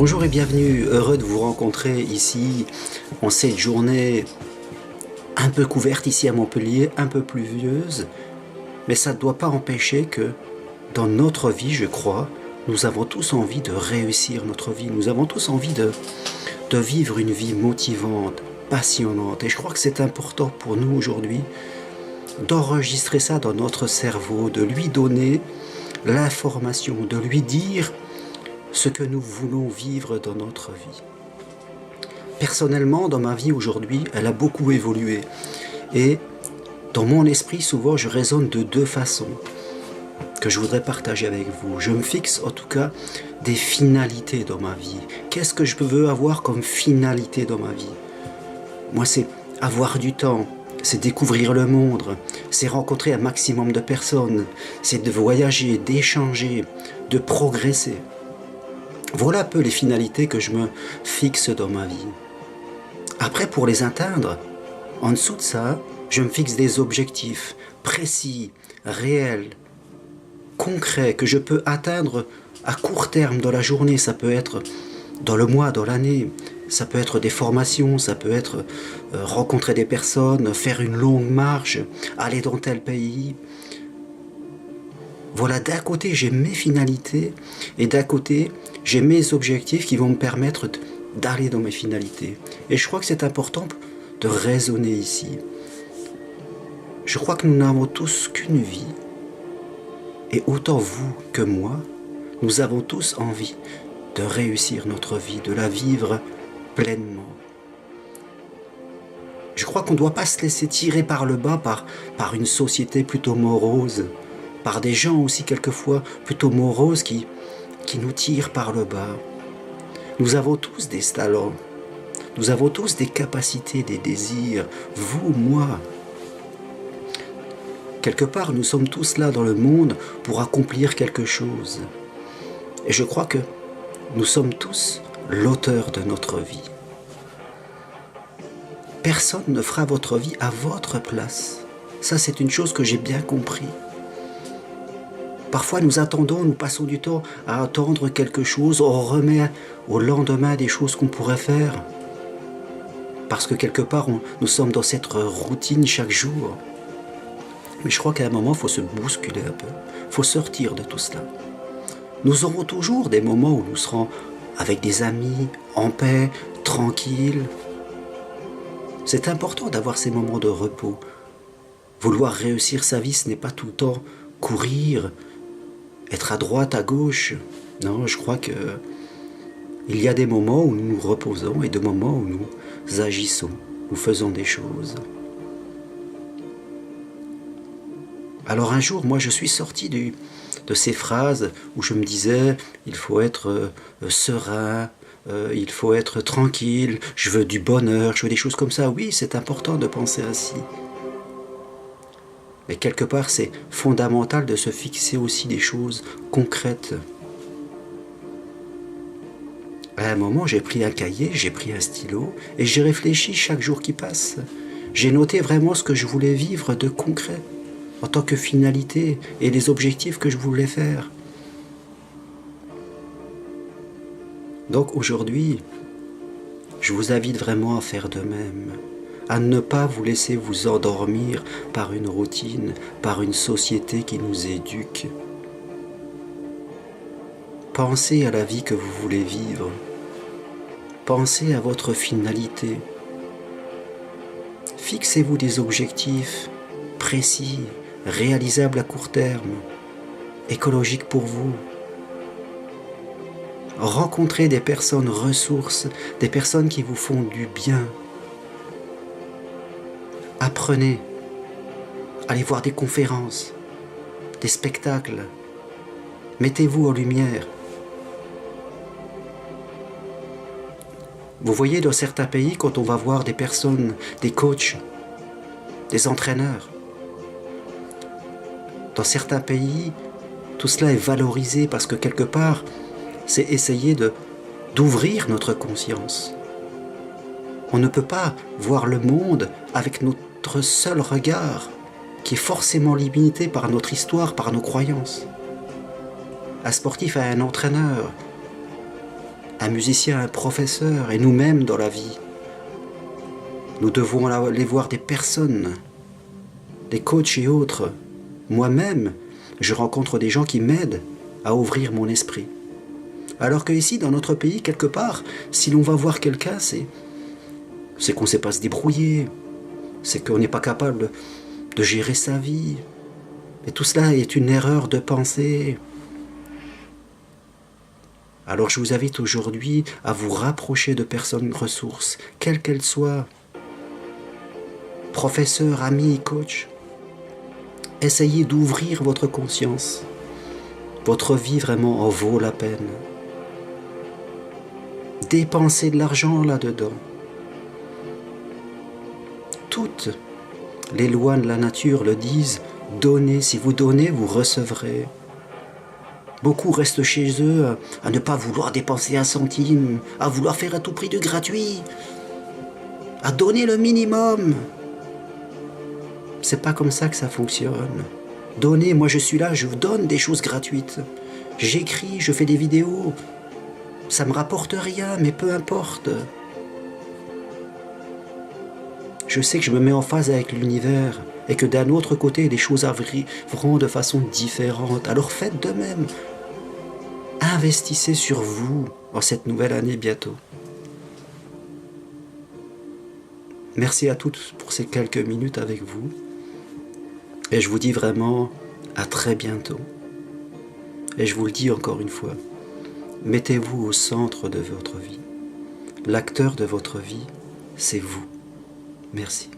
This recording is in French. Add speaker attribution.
Speaker 1: Bonjour et bienvenue, heureux de vous rencontrer ici en cette journée un peu couverte ici à Montpellier, un peu pluvieuse, mais ça ne doit pas empêcher que dans notre vie, je crois, nous avons tous envie de réussir notre vie, nous avons tous envie de vivre une vie motivante, passionnante, et je crois que c'est important pour nous aujourd'hui d'enregistrer ça dans notre cerveau, de lui donner l'information, de lui dire ce que nous voulons vivre dans notre vie. Personnellement, dans ma vie aujourd'hui, elle a beaucoup évolué. Et dans mon esprit, souvent, je raisonne de deux façons que je voudrais partager avec vous. Je me fixe en tout cas des finalités dans ma vie. Qu'est-ce que je veux avoir comme finalité dans ma vie? Moi, c'est avoir du temps, c'est découvrir le monde, c'est rencontrer un maximum de personnes, c'est de voyager, d'échanger, de progresser. Voilà un peu les finalités que je me fixe dans ma vie. Après, pour les atteindre, en dessous de ça, je me fixe des objectifs précis, réels, concrets, que je peux atteindre à court terme dans la journée. Ça peut être dans le mois, dans l'année. Ça peut être des formations, ça peut être rencontrer des personnes, faire une longue marche, aller dans tel pays. Voilà, d'un côté, j'ai mes finalités et d'un côté, j'ai mes objectifs qui vont me permettre d'aller dans mes finalités. Et je crois que c'est important de raisonner ici. Je crois que nous n'avons tous qu'une vie. Et autant vous que moi, nous avons tous envie de réussir notre vie, de la vivre pleinement. Je crois qu'on ne doit pas se laisser tirer par le bas par une société plutôt morose, par des gens aussi quelquefois plutôt moroses qui nous tirent par le bas. Nous avons tous des talents, nous avons tous des capacités, des désirs, vous, moi. Quelque part, nous sommes tous là dans le monde pour accomplir quelque chose. Et je crois que nous sommes tous l'auteur de notre vie. Personne ne fera votre vie à votre place. Ça, c'est une chose que j'ai bien compris. Parfois, nous passons du temps à attendre quelque chose, on remet au lendemain des choses qu'on pourrait faire. Parce que quelque part, nous sommes dans cette routine chaque jour. Mais je crois qu'à un moment, il faut se bousculer un peu. Il faut sortir de tout cela. Nous aurons toujours des moments où nous serons avec des amis, en paix, tranquilles. C'est important d'avoir ces moments de repos. Vouloir réussir sa vie, ce n'est pas tout le temps courir, être à droite, à gauche. Non, je crois que il y a des moments où nous nous reposons et des moments où nous agissons, nous faisons des choses. Alors un jour, moi je suis sorti de ces phrases où je me disais il faut être serein, il faut être tranquille, je veux du bonheur, je veux des choses comme ça. Oui, c'est important de penser ainsi. Mais quelque part, c'est fondamental de se fixer aussi des choses concrètes. À un moment, j'ai pris un cahier, j'ai pris un stylo et j'ai réfléchi chaque jour qui passe. J'ai noté vraiment ce que je voulais vivre de concret en tant que finalité et les objectifs que je voulais faire. Donc aujourd'hui, je vous invite vraiment à faire de même, à ne pas vous laisser vous endormir par une routine, par une société qui nous éduque. Pensez à la vie que vous voulez vivre. Pensez à votre finalité. Fixez-vous des objectifs précis, réalisables à court terme, écologiques pour vous. Rencontrez des personnes ressources, des personnes qui vous font du bien. Apprenez, allez voir des conférences, des spectacles, mettez-vous en lumière. Vous voyez, dans certains pays, quand on va voir des personnes, des coachs, des entraîneurs, dans certains pays, tout cela est valorisé parce que quelque part, c'est essayer d'ouvrir notre conscience. On ne peut pas voir le monde avec notre seul regard, qui est forcément limité par notre histoire, par nos croyances. Un sportif a un entraîneur un musicien, un professeur, et nous-mêmes dans la vie. Nous devons aller voir des personnes, des coachs et autres. Moi-même, je rencontre des gens qui m'aident à ouvrir mon esprit. Alors que ici, dans notre pays, quelque part, si l'on va voir quelqu'un, c'est qu'on ne sait pas se débrouiller, c'est qu'on n'est pas capable de gérer sa vie. Et tout cela est une erreur de pensée. Alors je vous invite aujourd'hui à vous rapprocher de personnes ressources, quelles qu'elles soient, professeurs, amis, coachs. Essayez d'ouvrir votre conscience. Votre vie vraiment en vaut la peine. Dépensez de l'argent là-dedans. Toutes les lois de la nature le disent, donnez, si vous donnez, vous recevrez. Beaucoup restent chez eux à ne pas vouloir dépenser un centime, à vouloir faire à tout prix du gratuit, à donner le minimum. C'est pas comme ça que ça fonctionne. Donnez, moi je suis là, je vous donne des choses gratuites. J'écris, je fais des vidéos. Ça me rapporte rien, mais peu importe. Je sais que je me mets en phase avec l'univers et que d'un autre côté, les choses arriveront de façon différente. Alors faites de même. Investissez sur vous en cette nouvelle année bientôt. Merci à toutes pour ces quelques minutes avec vous. Et je vous dis vraiment à très bientôt. Et je vous le dis encore une fois, mettez-vous au centre de votre vie. L'acteur de votre vie, c'est vous. Merci.